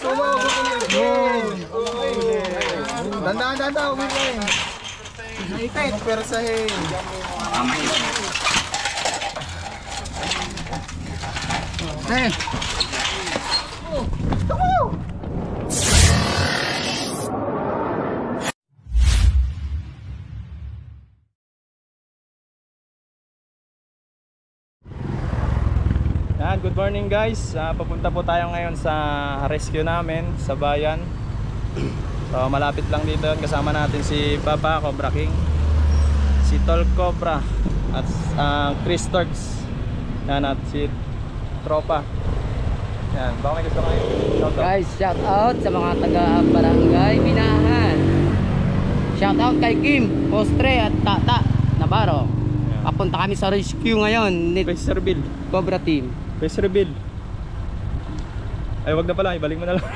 sumaw. Dandan, uwi. Naipit. Persahin. Hey. Good morning guys, papunta po tayo ngayon sa rescue namin sa bayan. So malapit lang dito yun. Kasama natin si Papa Cobra King, si Tol Cobra at Chris Torts. Yan, at si Tropa. Yan, baka may gusto kayo shout out. Guys, shout out sa mga taga Barangay Binahan. Shout out kay Kim, Postre at Tata Navarro. Papunta kami sa rescue ngayon ni Pressure Bill Cobra Team. Pressure Bill. Ay wag na pala, ibalik mo na lang.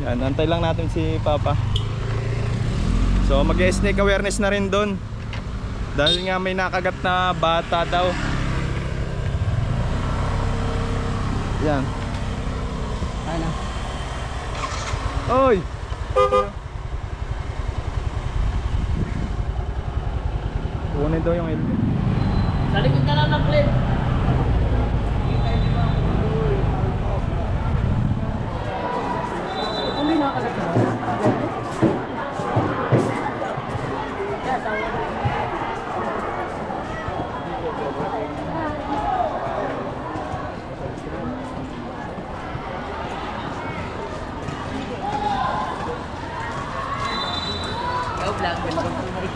Yan, antay lang natin si Papa. So mag-snake awareness na rin doon. Dahil nga may nakagat na bata daw. Yan. Ano? Oy! Kunin daw yung helmet. Sa likod ka lang ng clip. Kung may nakagat ka. Ikaw vlog, welcome to my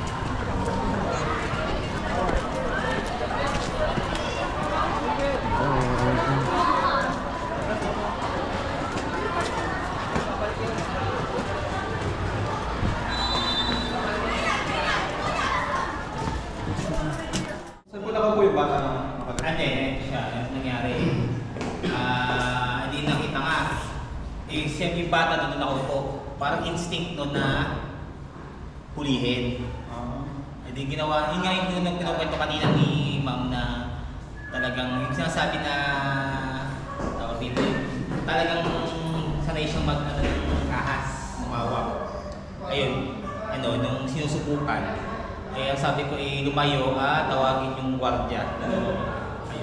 Siyempre yung bata doon nakaupo, parang instinct no na hulihin. Hindi ginawa, yun nga yung kinukwento kanina ni Ma'am na talagang yung sinasabi na tawag dito, talagang sanay siyang kahas, umawak. Ayun, nung sinusubukan, ang sabi ko lumayo, tawagin yung guardia.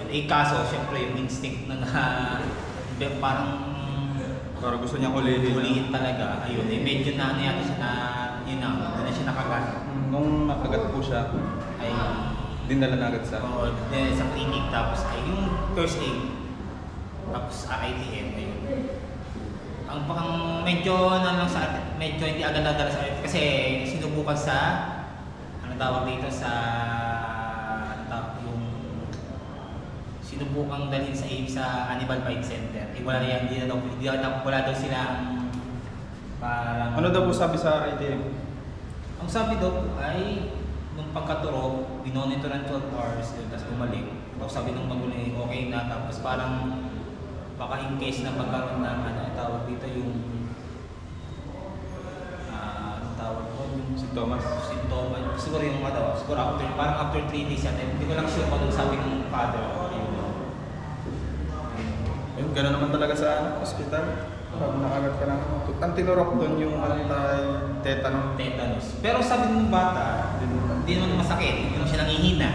Ayun, kaso siyempre yung instinct na parang gusto niya hulihin talaga. Ayun, medyo na yata siya na, yun na, doon na siya nakagat. Nung nakagat po siya, ay dinala na agad sa sa clinic, tapos ay yung first aid, tapos ITM, ayun. Ang medyo medyo hindi agad-agad sa kasi sinubukan sa tawag dito sa sinubukang dalhin sa AIM sa Animal Bite Center. Wala daw silang parang... Ano daw po sabi sa ITM? Ang sabi daw ay nung pagkaturo, binonitor ng 12 hours, tapos bumalik. Tapos sabi nung magulang okay na, tapos parang baka in case na pagkaroon ng tawag dito yung tawag ko yung sintomas. Siguro yung siguro parang after 3 days yata. Hindi ko lang sure kung sabi ng father. Gano'n naman talaga sa hospital. Pag nakagat ka ng ang tinurok doon yung tetanus. Pero sabi ng bata, hindi naman masakit. Hindi naman siya nangihina.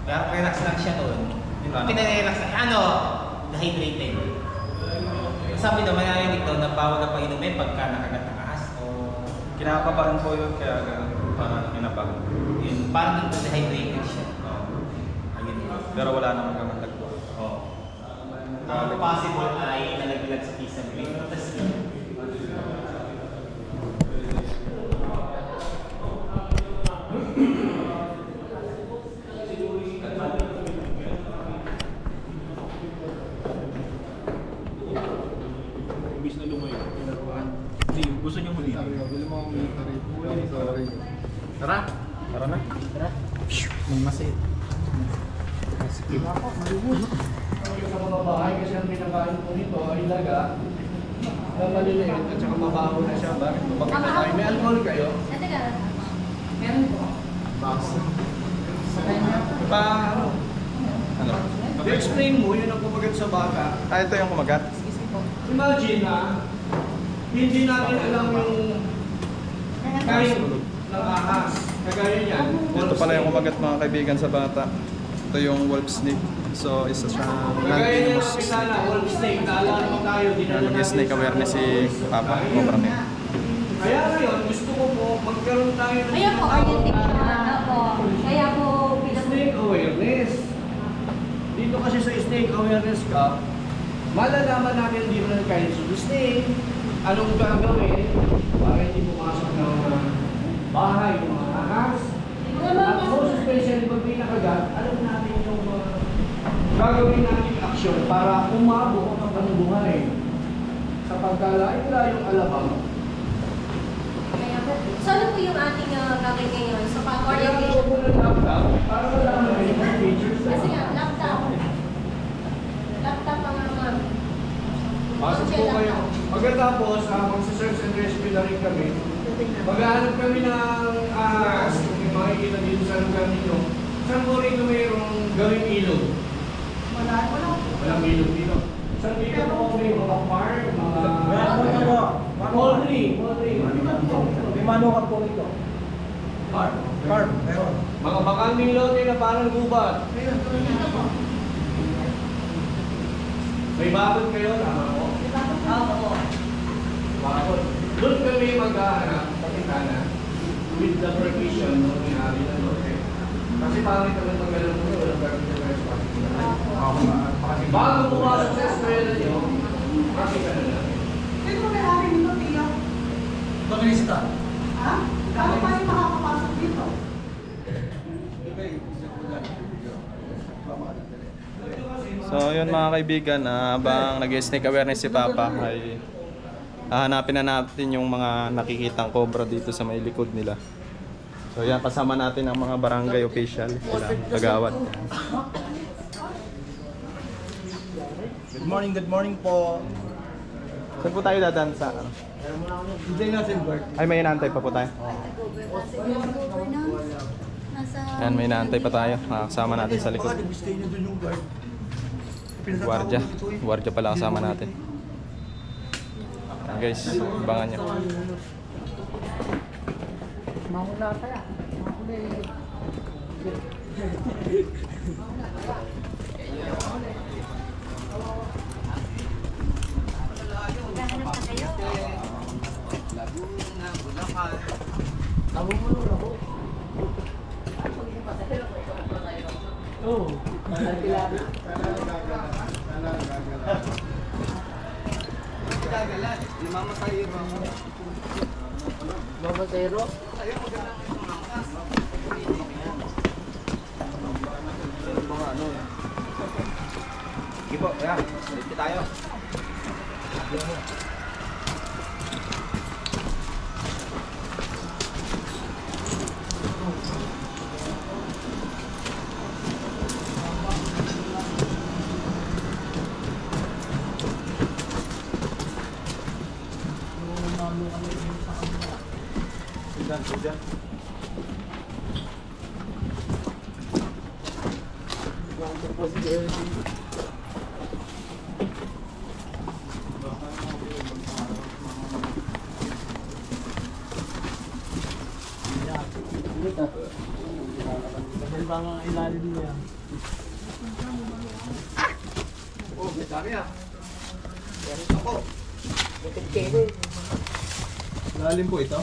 Pero relax lang siya doon. Pinarelax lang. Dehydrated. Sabi naman narinig doon na bawal na painumin pagka nakagat ng ahas. Kinakabahan po yun kaya gano'n. Parang inapag. Yun, parang dehydrated siya. Ayun. Pero wala naman kang nagbuha. Ang possible ay nalaglag sa kisang green. Ibig na lumayo. Hindi, gusto niyo huli. Tara! Tara na. Tara. May masit. Sige ako, malubos. Sa mga bahay kasi ang pinakain po nito ay laga na maliliit at saka mabaho na siya. Bakit? Bakit tayo? May alcohol kayo? Meron po. Box. Ano? I-explain mo yun ang kumagat sa bata. Ah, ito yung kumagat. Imagine na, hindi natin alam yung kain ng ahas. Kagaya niyan. Ito pala yung kumagat mga kaibigan sa bata. Ito yung wolf snake. So, isa siyang Kagaya niyan non-venomous ang pisana, wolf snake. Naalala mo tayo, dinala natin snake sa- awareness si Papa Cobra King. Kaya ngayon, gusto ko po magkaroon tayo ng Kaya po, orientation ako. Kaya po, Snake awareness. Dito kasi sa Snake Awareness Cup, malalaman natin dito ng kinds of snake, anong gagawin para hindi pumasok ng bahay ng mga ahas. At most especially pag may nakagat, alam natin yung gagawin natin action para umabot ang buhay. Sa pagkalain yung alabang. kaya po. So, ano po yung ating gagawin ngayon? So, Kaya pag-orientation. ako po ng laptop para malaman natin yung features na. Kasi nga, laptop. Laptop ang mga... Pasok po kayo. Pagkatapos, magsa-search and rescue na rin kami. Maghahanap kami ng ahas, kung may makikita dito sa lugar ninyo. Saan po rin mayroong gawing ilog? Walang ilog dito. Saan dito po may mga park, mga... Poultry. May manukat po ito. Park. Carp, meron. Mga bakanding lote na parang gubat. May bakod kayo, tama po? Bakod. Doon kami maghahanap sa kitana with the permission ng may-ari ng lote. Kasi pangit naman magalang mo, walang gagawin na kayo sa pakita. Bago pumasok sa eskwela niyo, makita na natin. Sino mo may-ari nito, Tia? Bakalista. Ha? Kano pa yung makakapasok dito? So yun mga kaibigan, habang nag-snake awareness si Papa ay hahanapin na natin yung mga nakikitang cobra dito sa may likod nila. So yan, kasama natin ang mga barangay official, sila kagawad. Good morning po. Saan po tayo dadaan sa ano? Hindi natin guard. Ay, may inaantay pa po tayo. Yan, may inaantay pa tayo. Kasama natin sa likod. Gusto nyo dun yung guard. Guardia. Guardia pala kasama natin. Yan guys, abangan nyo. Mahula kaya. Sige po, ayan. Dito tayo. Oh, may dami ah. Lalim po ito.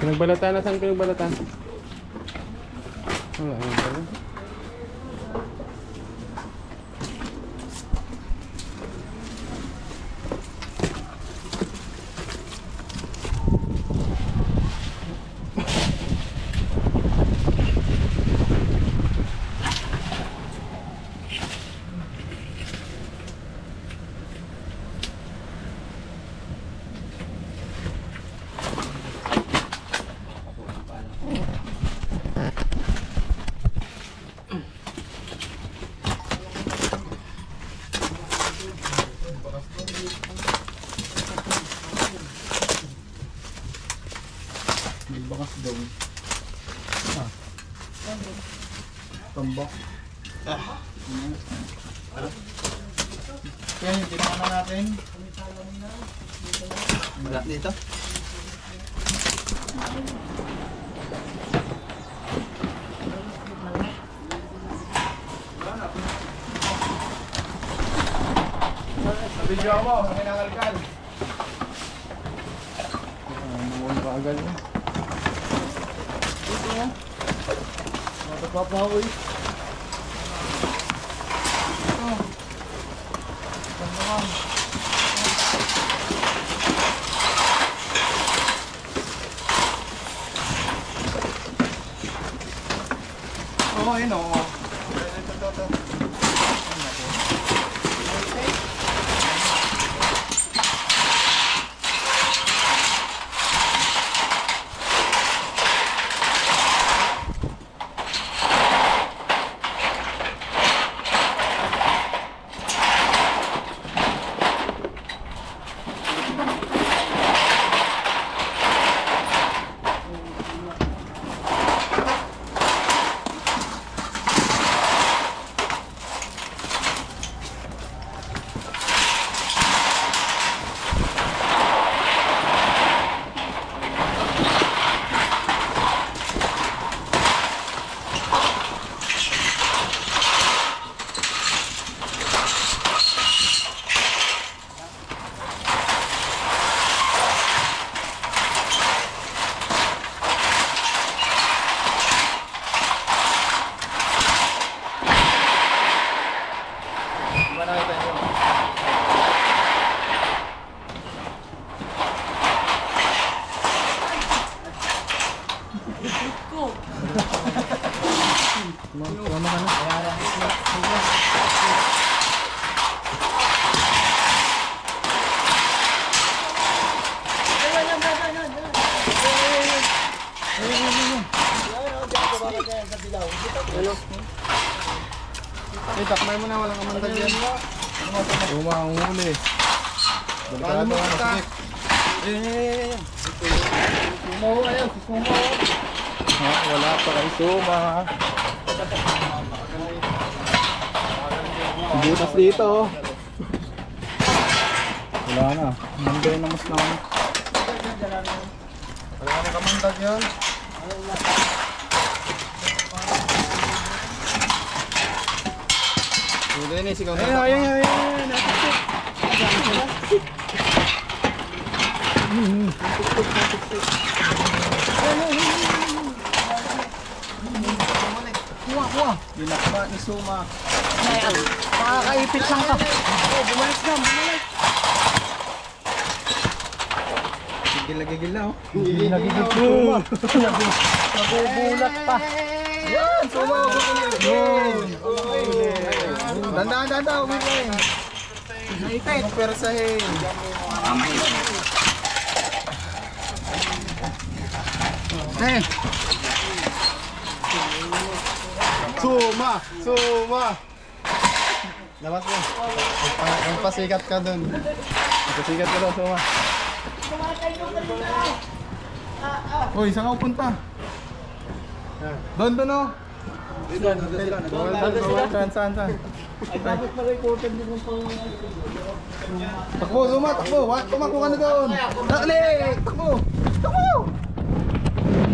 Pinagbalatan, nasaan pinagbalatan? Wala naman pala. May bakas daw. Tambak. Yan yung tinakana natin. Wala dito. Video mo, sa kinangalkal. Mawala ka agad mo. Ito mo. Matapapahoy. Ito. Tandakan. Oo, yun o. Ito. Eh, takmay mo na, walang kamandag yan. Tuma ang huli. Delikado ang sikip. Sumo, ayun, sumo. Ha, wala pa kay Suma. Butas dito. Wala na. Manday na mas naman. Wala na kamandag yan. Ini sih kalau ayo. Wah. Dinakba ni Suma. Makakaipit lang ka. Oh, bumalik. Gigil na oh. Gigil Suma. Nabubulat pa. Yan, Suma. Dandan, wait lang. Naipit. Persahin. Suma. Labas mo. Magpasikat ka dun. Magpasikat ka daw, Suma. Uy, saan ka pupunta? Doon oh. Saan? Ay, dapat na-reported din yung pang... Takbo, Suma, takbo! Tumakbo ka na doon! Dali! Takbo!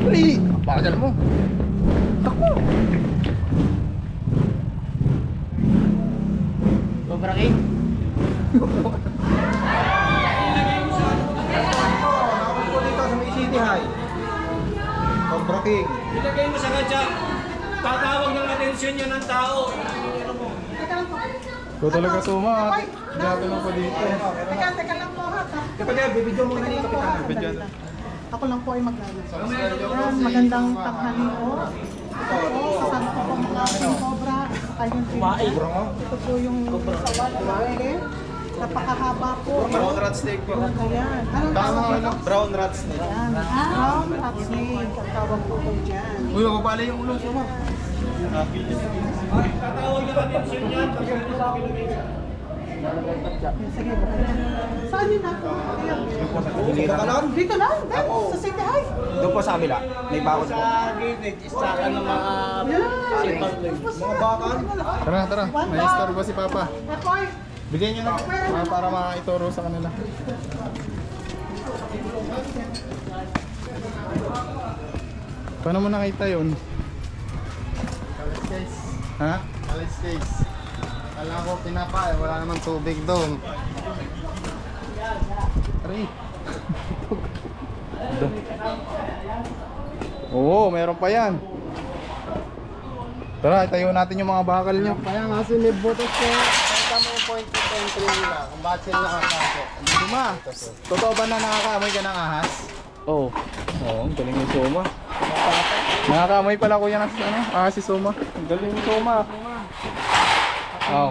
Dali! Bagal mo! Takbo! Cobra King? Nakapag ko dito sa May City High. Cobra King. Ilagay mo sa kanya. Tatawag ng atensyon niya ng tao. Teka lang po. Ito talaga suma. Gagawin ko dito. Teka lang po ha. Kapag bibidyo mo na dito, Bidyan. Ako lang po ay maglalagay. Yan, magandang tanghali po. Ito po, kasama ko po mga aking cobra. Ayun po. Ito po yung sawan na napakahaba po. Brown rat steak po. Ayan. Anong Tama tawag ano? dito? Brown rat steak. Ayan. Brown rat snake. Ang tawag po ko dyan. Uy, mapapala yung ulo suma. tatawag ng atensyon niya. Sige, baka yan. Saan yun ako? Ayan. Dito ka lang? Dito lang? Sa City High? Doon po sa kabila. May bakod po. Istakan ng mga Mga bakan. Tara, tara. May store ba si Papa? Epoy. Bigyan nyo na para maituro sa kanila. Paano mo nakita yun? Alis guys, Ha? alis guys. Kala ko pinapa, wala namang tubig doon. Aray. Oo, meron pa yan. Tara, itayo natin yung mga bakal nyo. Kaya nga sinibutos ko, kahit mo yung point of entry nila, kung bakit sila nakakasok. Suma, totoo ba na nakakaamoy ka ng ahas? Oo. Oo, ang galing yung Suma. Nakakaamoy pala kuya ng ahas si Suma. Ang galing yung Suma. Oh.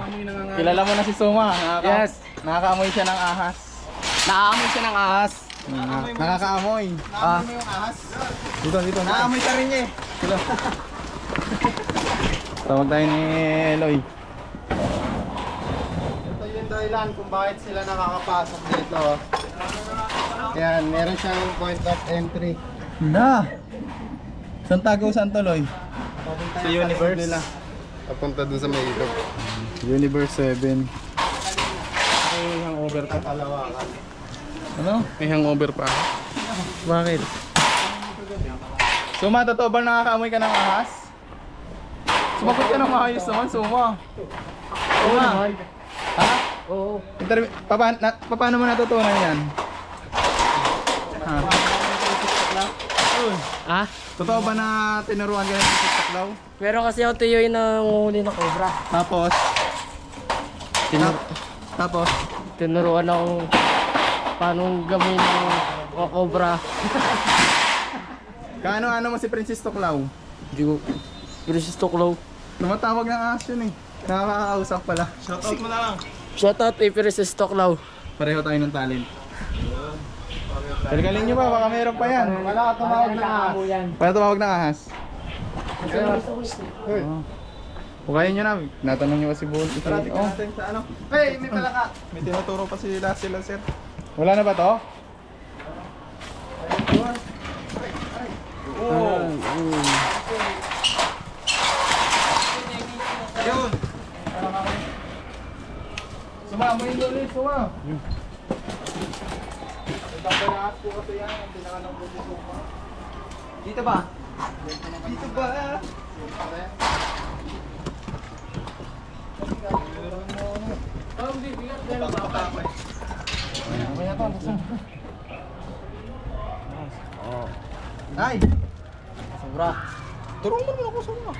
Kilala mo na si Suma. Yes. Nakakaamoy siya ng ahas. Nakaamoy siya ng ahas. Nakakaamoy. Naamoy mo yung ahas. Dito, dito. Naamoy ka rin niya eh. Tawag tayo ni Eloy. Ito yung dahilan kung bakit sila nakakapasok dito. Yan, meron siyang point of entry. Na. Saan tago, saan tuloy? Papunta Sa yan universe. likod nila. Papunta dun sa may ilog. Universe 7. May hangover pa. Kalawakan. Ano? May hangover pa. Bakit? Suma, totoo ba nakakaamoy ka ng ahas? Sumagot ka ng maayos naman, Suma. Suma. Ha? Oo. Paano mo natutunan yan? Ha? Ah? Totoo ba na tinuruan ka ng TikTok daw? Meron kasi ako tiyo yung nanguhuli ng cobra. Tapos? Tapos? Tinuruan akong paano gawin ng cobra. Kaano-ano mo si Princess Tuklaw? Hindi ko. Princess Tuklaw. Tumatawag ng ahas yun eh. Nakakausap pala. Shoutout mo na lang. Shoutout kay Princess Tuklaw. Pareho tayo ng talent. Galing nyo ba? Baka meron pa yan. Wala ka tumawag na ahas. Paano tumawag ng ahas? Oh. Kung kaya nyo na, natanong nyo kasi buong ito. Oh. Natin sa ano? Hey, may pala ka. May tinuturo pa sila sir. Wala na ba to? Yun. Sumama yung ulit, suma. Nagkakalakas po kasi yan, ang pinakanang buti suma. Dito ba? Dito ba? Ay! Sobra. Turong mo naman ako suma.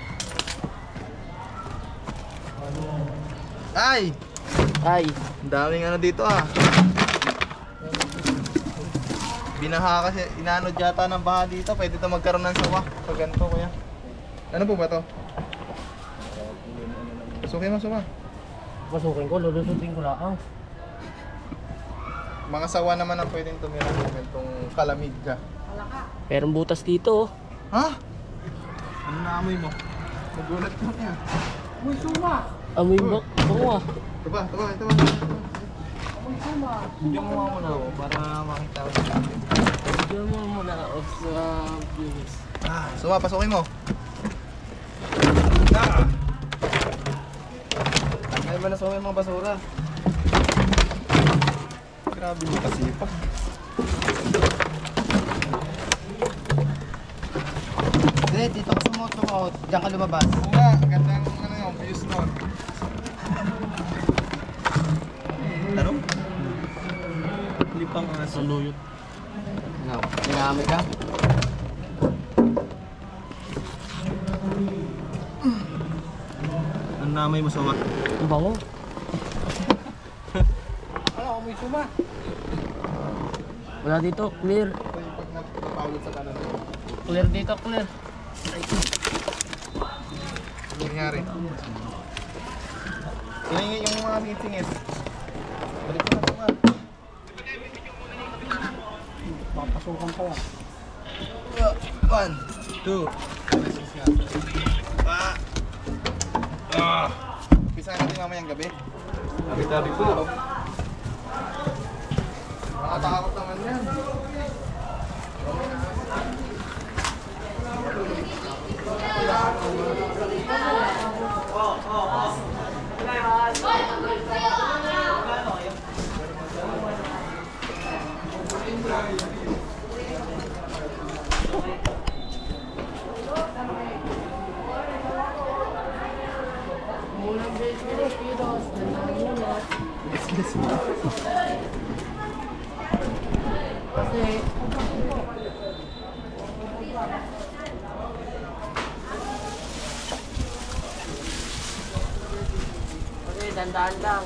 Ay! Ay. Ang daming ano dito ah. Binaha kasi, inanod yata ng baha dito. Pwede ito magkaroon ng sawa. Pag ganito kuya. Ano po ba to? Pasukin mo sawa. Pasukin ko, lulusutin ko lang. Mga sawa naman ang pwedeng tumira ng itong kalamig ka. Merong butas dito. Ha? Ano naamoy mo? Nagulat ko niya. Amoy ba? Oo ah. Ito ba? Bigyan mo nga muna ako para makita ko. Diyan mo muna ako sa views. Sawa, pasukin mo. Ay ba na sa mga basura? Grabe mo kasi pa. Hindi, dito ka sumot-sumot. Diyan ka lumabas. Oo nga, ganda ng ano yung views nun. Ano? Lipang aso. Saluyot. Naamoy ka? naamoy mo suma? Ang bango. Ano, amoy suma. Wala dito, clear. Napagod sa kanan. Clear dito, clear. Ano nangyari? Hiningin yung mga singit-singit. Balik ko na suma. Papasukan pa yan. 1, 2. Pisa natin mamayang gabi. Gabi po. Nakatakot naman yan. Dandaan lang.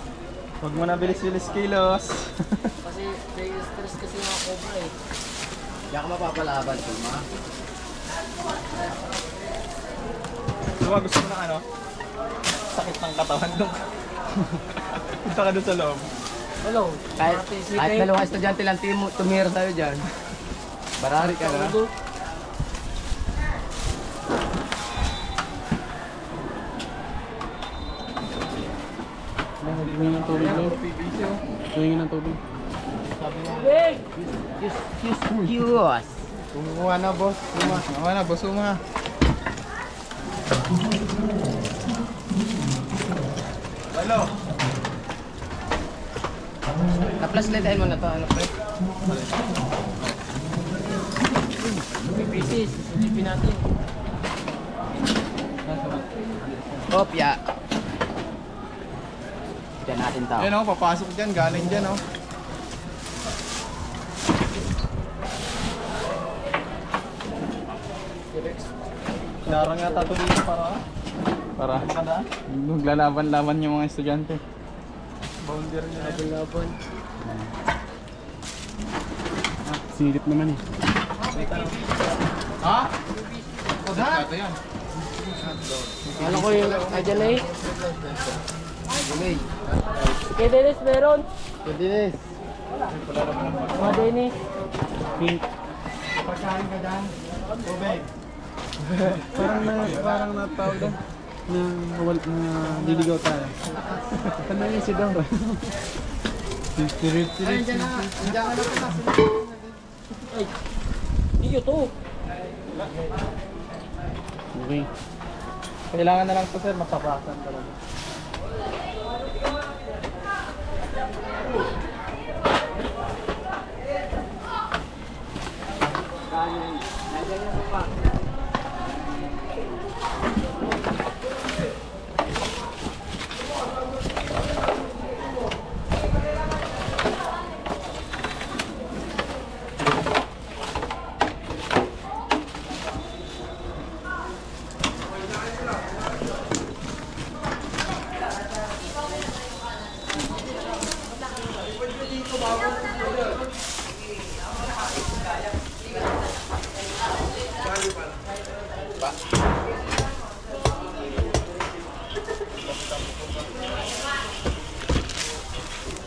Huwag mo na bilis-bilis kilos. Kasi may stress kasi mga cobra eh. Hindi ako mapapalaban, Suma. Suma, gusto mo ng ano? Sakit ng katawan doon. Punta ka doon sa loob. Hello. Kahit dalawang estudyante lang tumira sa'yo dyan. Barari ka na. Tingin ng tubig doon. Tingin ng tubig. Excuse. Kumuha na, boss. Kumuha na, boss. Kumuha. Hello. Na-flashlightin mo na to, ano pre? PPC, susunipin natin. Kopya. Diyan natin to. Yan o, papasok dyan. Galing dyan o. Narang yata ito dito para makadaan. Maglalaban-laban yung mga estudyante. Boundary nila. Laban. Silip naman eh. Ha? Pagkat? Ito yan. Kala ko yung adyan na eh. Gulay. Kay Dennis meron. Kudinis. Mga Dennis. Pagkain ka dyan. Tubig. Parang natawag doon na liligaw tayo. Ano yung si Dora? Ayun dyan na. Diyan ka na pala. Ay. Iyo to. Okay. Kailangan na lang to sir, mapapasan talaga.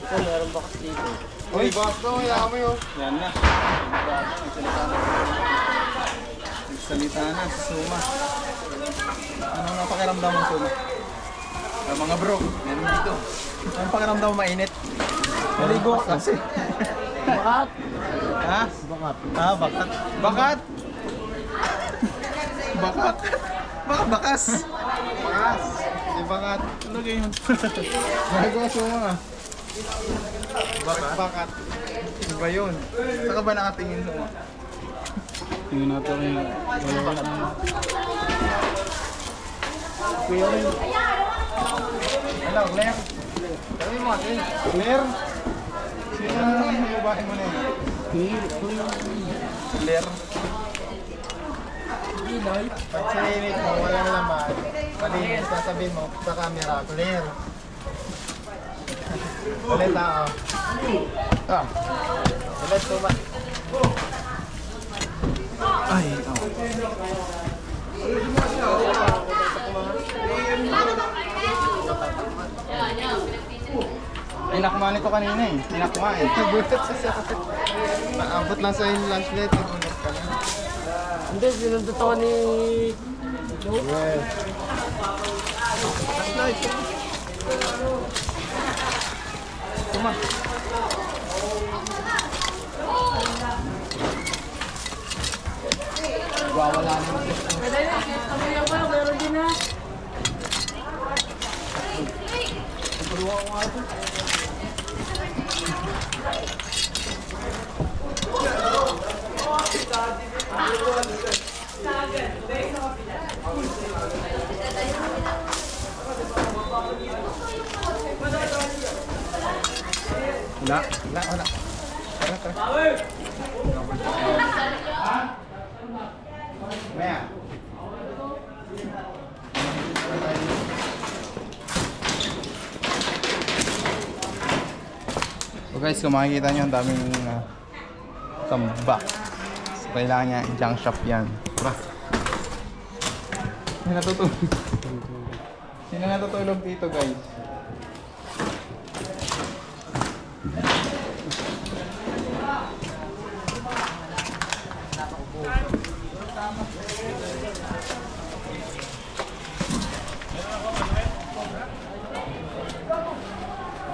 Ito, meron ba kasi dito? Uy, boss to. Kailangan mo yun. Yan na. Nagsalita na si Suma. Anong napakiramdam mo Suma? Mga bro, meron dito. Anong pakiramdam mo mainit? Naligo ka kasi. Bakat. Ha? Bakat. Ah, bakat. Bakat? Bakat? Baka bakas. Bakas. Di bakat. Ano ganyan? Nagawa suma nga. Bakat. Ano ba yun? Saka ba nakatingin Suma? Tingin natin kayo. Kuya rin. Hello, Claire. Sabi mo atin. Claire? Sino naman yung babae mo na yun? Claire. Pag sinimik mo, walang laman. Malinis, sasabihin mo sa camera, clear. Ulit ako. Ulit, tuma. Ay, Pinakma nito kanina eh. Pinakma eh. Nagulat sa siya kasi. Maabot lang sa yung lunch late. Nagulat ka na. Hindi, sinundot ako ni... Well. Tuma. Wawala naman. Wala. Maya. So guys, kung makikita nyo, ang daming tambak. So, kailangan niya i-junk shop yan. Tara. Sino natutulog? Sino natutulog dito guys?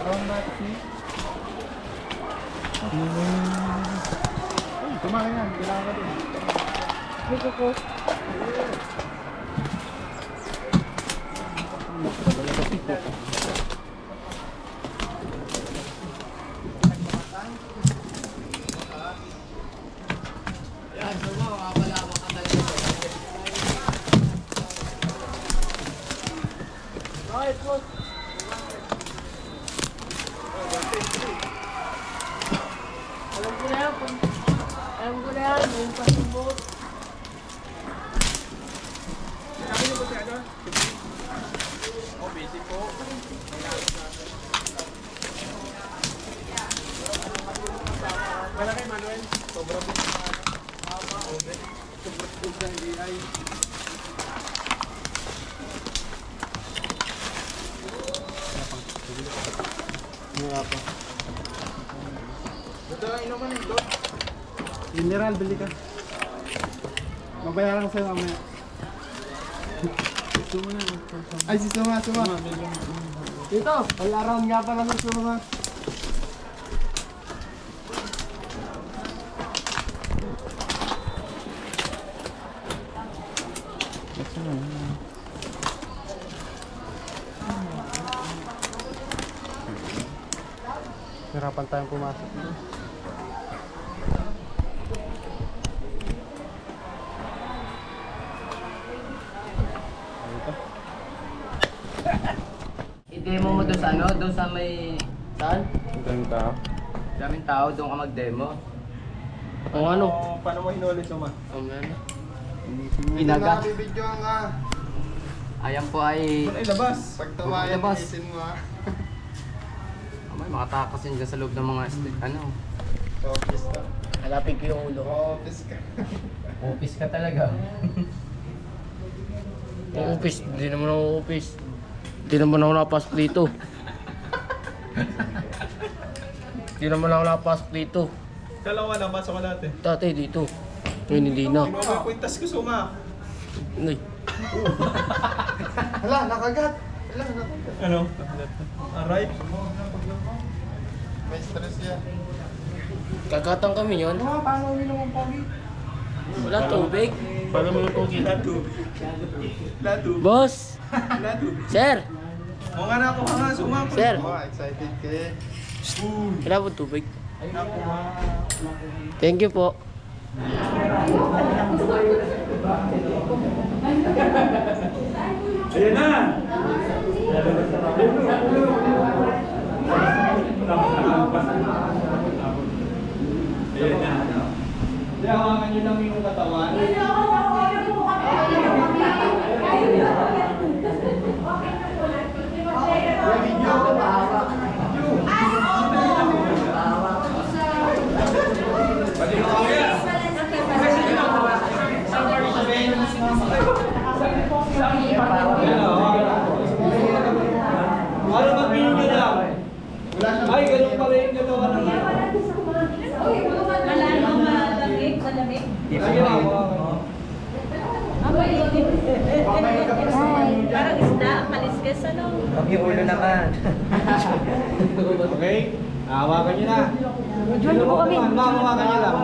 Brown Maxi. Kumain yan, kailangan ka din. Dito ko. Mineral, bili ka. Mabayaran ko sa'yo mamaya. Ay, si Suma. Dito, all-around nga pala sa Suma. Hirapan tayong pumasok. I-demo mo doon sa ano? Doon sa may... Saan? Daming tao. Daming tao, doon ka mag-demo. O ano? Paano mo hinuli, Suma? O ano? Inaga. Bibidyoan ka. Ayan po ay... ay labas. Pag tumayan, Labas. isin mo ha. May makatakasin dyan sa loob ng mga ano. Office ka. Hanapin ko yung ulo. Office ka. Office ka talaga. Yung office, hindi naman ako office. Hindi naman ako napasok dito. Hindi naman ako napasok dito. Kalawa na, pasok ka dati. Dati dito. Ngayon hindi na. Kinuha mo yung kwintas ko, Suma. Ay, Hala, nakagat. Hala, nakagat. Ano? Aray. May stress yan. kagatan kami yun. Paano uminom ang pogi? Wala tubig. Paano mo yung pogi? Latu. Boss! Sir! O nga na ako ka nga, Suma. Sir! Oh, excited ka eh. Wala po tubig. Thank you po. Ayan na! Ayan na. Hawakan nyo lang yung katawan. naman. Okay? Hawakan nyo na. Join mo kami. Ma'am, hawakan nyo lang.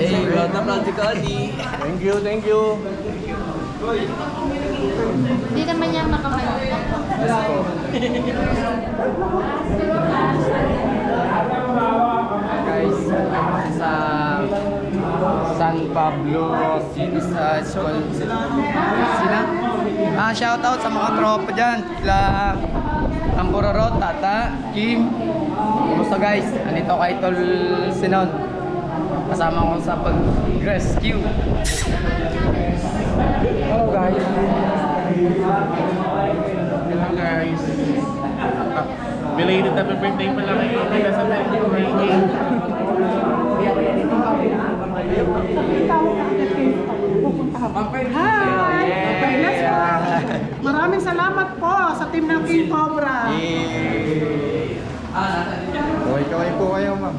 Hey, welcome lang si Cody. Thank you, thank you. Hindi naman niya makamalimutan. Guys, sa San Pablo School. Sila? Shoutout sa mga tropa dyan. Sila Ampororot, Tata, Kim. Kumusta guys? Andito kay Tol Sinon. Kasama ko sa pag-rescue. Hello guys. Hello guys. Belated happy birthday pala kayo. Kaya sa birthday. Hi! Okay, let's go! Maraming salamat po sa team ng King Cobra. Kaway-kaway po kayo, ma'am.